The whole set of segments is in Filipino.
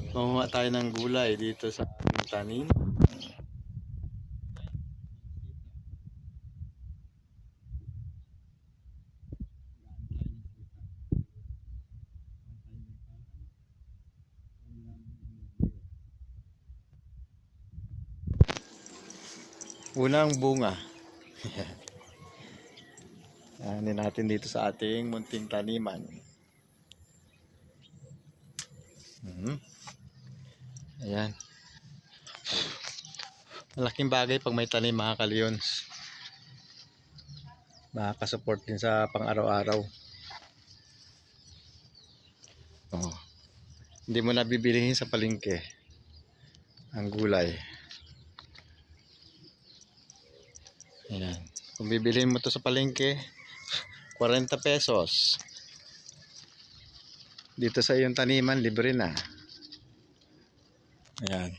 Manguha tayo ng gulay dito sa ating tanim. Unang bunga. Ano natin dito sa ating munting taniman. Ayan. Malaking bagay pag may tanim mga kalyons. Makakasupport din sa pang-araw-araw. Oh. Hindi mo na bibilihin sa palengke ang gulay. Ayan. Kung bibilihin mo to sa palengke, 40 pesos. Dito sa iyong taniman, libre na. Ayan.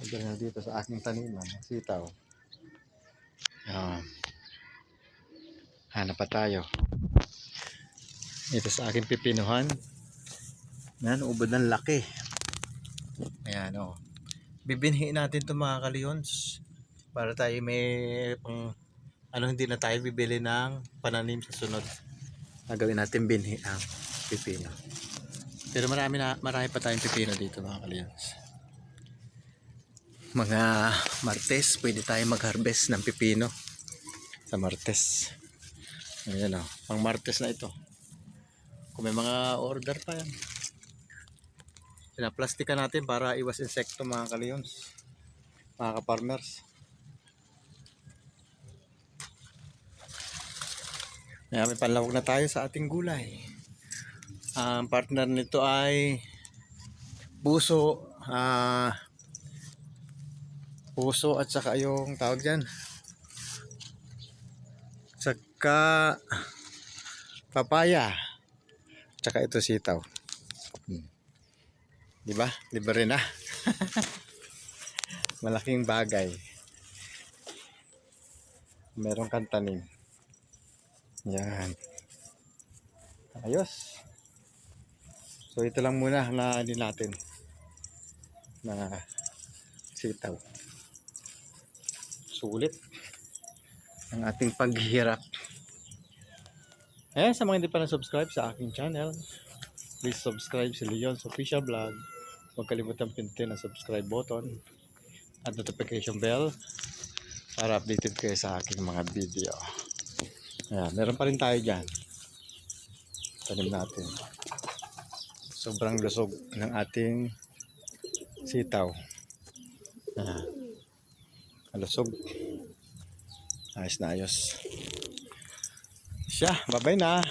Libre na dito sa aking taniman, sitaw. Ayan. Hanap pa tayo. Ito sa aking pipinuhan. Ayan, ubod ng laki. Ayan, oh. Bibinhi natin ito mga kalyons. Para tayo may pang hindi na tayo bibili ng pananim sa sunod. Gagawin natin binhi ang pipino. Pero marami pa tayong pipino dito mga kalyons. Mga Martes, pwede tayo mag-harvest ng pipino sa Martes. Ayan o, pang Martes na ito. Kung may mga order pa yan. Pinaplastikan natin para iwas insekto mga kalyons, mga ka-farmers. Ayan, may panlawag na tayo sa ating gulay. Ang partner nito ay puso, puso at saka yung tawag dyan, saka papaya, at saka ito sitaw. Diba? Libre na. Malaking bagay. Meron kang tanim. Yan. Ayos. So ito lang muna na din natin na sitaw. Sulit ang ating paghihirap. Sa mga hindi pa na-subscribe sa aking channel, please subscribe si Leon's Official Vlog. Huwag kalimutan pindutin ang subscribe button at notification bell para updated kayo sa aking mga video. Ayan, meron pa rin tayo dyan. Tanim natin. Sobrang lusog ng ating sitaw. Lusog. Ayos na ayos. Siya, bye-bye na.